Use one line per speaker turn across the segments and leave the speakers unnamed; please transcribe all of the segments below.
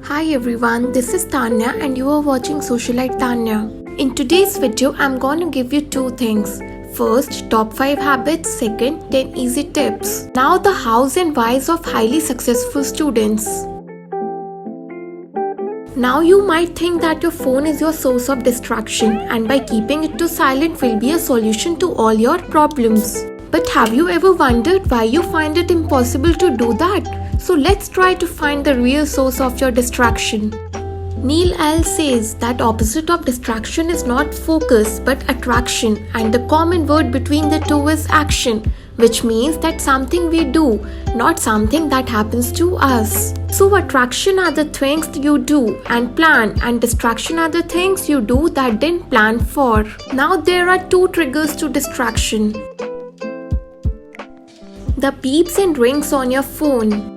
Hi everyone, this is Tanya and you are watching Socialite Tanya. In today's video, I'm going to give you two things. First, top 5 habits. Second, 10 easy tips. Now the hows and whys of highly successful students. Now you might think that your phone is your source of distraction and by keeping it to silent will be a solution to all your problems. But have you ever wondered why you find it impossible to do that? So let's try to find the real source of your distraction. Neil L. says that opposite of distraction is not focus but attraction, and the common word between the two is action, which means that something we do, not something that happens to us. So attraction are the things you do and plan, and distraction are the things you do that didn't plan for. Now there are two triggers to distraction. The beeps and rings on your phone.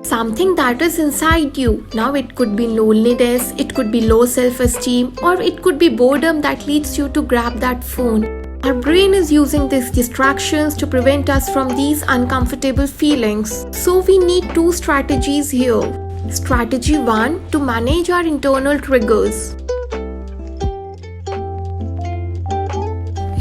Something that is inside you. Now it could be loneliness, it could be low self-esteem, or it could be boredom that leads you to grab that phone. Our brain is using these distractions to prevent us from these uncomfortable feelings. So we need two strategies here. Strategy 1, to manage our internal triggers.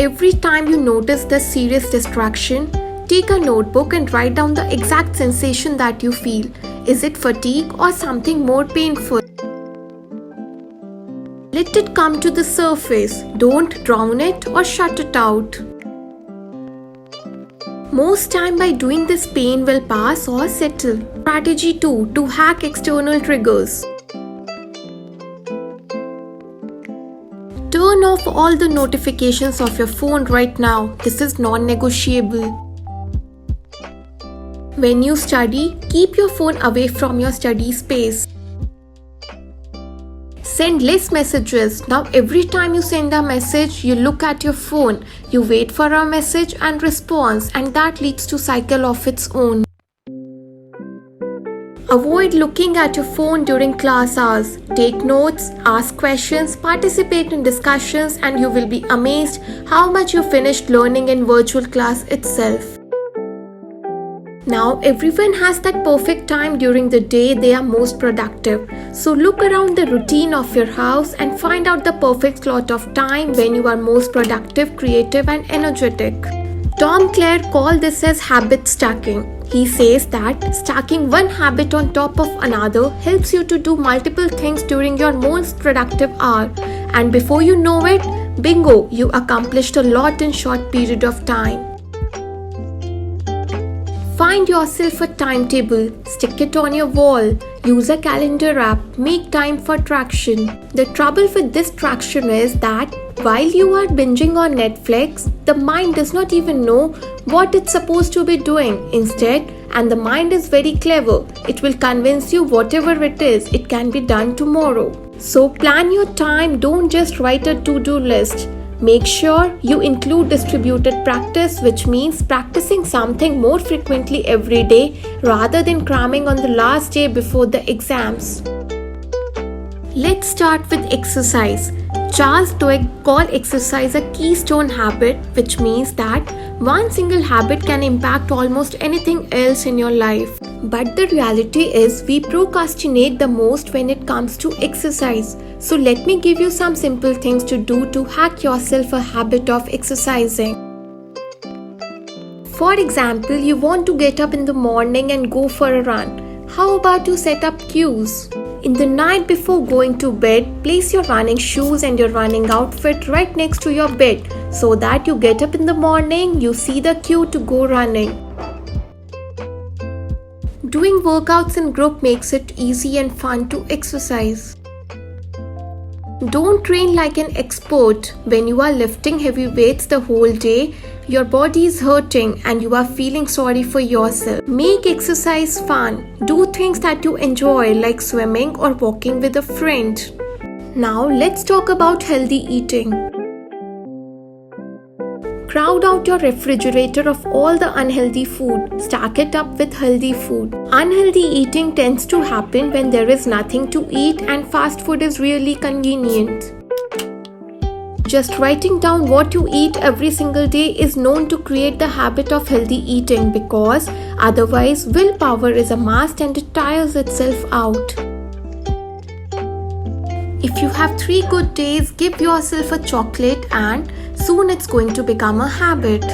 Every time you notice this serious distraction, take a notebook and write down the exact sensation that you feel. Is it fatigue or something more painful? Let it come to the surface. Don't drown it or shut it out. Most time by doing this, pain will pass or settle. Strategy 2, to hack external triggers. Turn off all the notifications of your phone right now. This is non-negotiable. When you study, keep your phone away from your study space. Send less messages. Now every time you send a message, you look at your phone. You wait for a message and response, and that leads to cycle of its own. Avoid looking at your phone during class hours. Take notes, ask questions, participate in discussions, and you will be amazed how much you finished learning in virtual class itself. Now everyone has that perfect time during the day they are most productive. So look around the routine of your house and find out the perfect slot of time when you are most productive, creative and energetic. Tom Clare called this as habit stacking. He says that stacking one habit on top of another helps you to do multiple things during your most productive hour. And before you know it, bingo, you accomplished a lot in short period of time. Find yourself a timetable, stick it on your wall, use a calendar app, make time for traction. The trouble with this traction is that while you are binging on Netflix, the mind does not even know what it's supposed to be doing. Instead, and the mind is very clever, it will convince you whatever it is, it can be done tomorrow. So plan your time, don't just write a to-do list. Make sure you include distributed practice, which means practicing something more frequently every day rather than cramming on the last day before the exams. Let's start with exercise. Charles Duhigg called exercise a keystone habit, which means that one single habit can impact almost anything else in your life. But the reality is we procrastinate the most when it comes to exercise. So let me give you some simple things to do to hack yourself a habit of exercising. For example, you want to get up in the morning and go for a run. How about you set up cues? In the night before going to bed, place your running shoes and your running outfit right next to your bed so that you get up in the morning, you see the cue to go running. Doing workouts in group makes it easy and fun to exercise. Don't train like an expert. When you are lifting heavy weights the whole day, your body is hurting and you are feeling sorry for yourself. Make exercise fun. Do things that you enjoy like swimming or walking with a friend. Now let's talk about healthy eating. Crowd out your refrigerator of all the unhealthy food. Stack it up with healthy food. Unhealthy eating tends to happen when there is nothing to eat and fast food is really convenient. Just writing down what you eat every single day is known to create the habit of healthy eating, because otherwise willpower is a must and it tires itself out. If you have 3 good days, give yourself a chocolate and soon it's going to become a habit.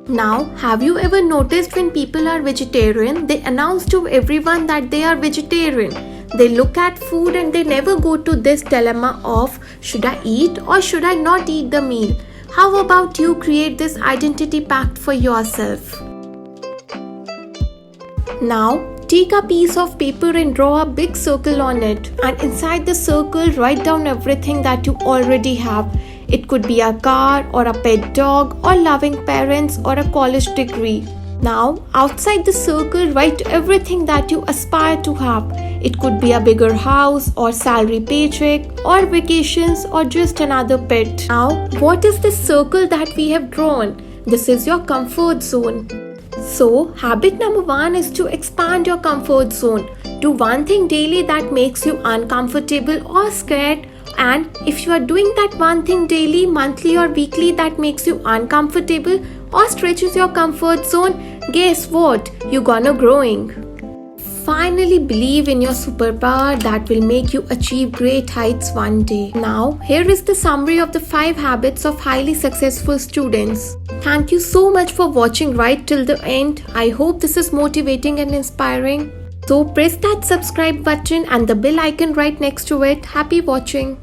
Now, have you ever noticed when people are vegetarian, they announce to everyone that they are vegetarian? They look at food and they never go to this dilemma of, should I eat or should I not eat the meal? How about you create this identity pact for yourself? Now, take a piece of paper and draw a big circle on it, and inside the circle write down everything that you already have. It could be a car or a pet dog or loving parents or a college degree. Now, outside the circle, write everything that you aspire to have. It could be a bigger house or salary paycheck or vacations or just another pet. Now, what is this circle that we have drawn? This is your comfort zone. So, habit number 1 is to expand your comfort zone. Do one thing daily that makes you uncomfortable or scared. And if you are doing that one thing daily, monthly or weekly that makes you uncomfortable or stretches your comfort zone, guess what? You're gonna growing. Finally believe in your superpower that will make you achieve great heights one day. Now, here is the summary of the 5 habits of highly successful students. Thank you so much for watching right till the end. I hope this is motivating and inspiring. So press that subscribe button and the bell icon right next to it. Happy watching.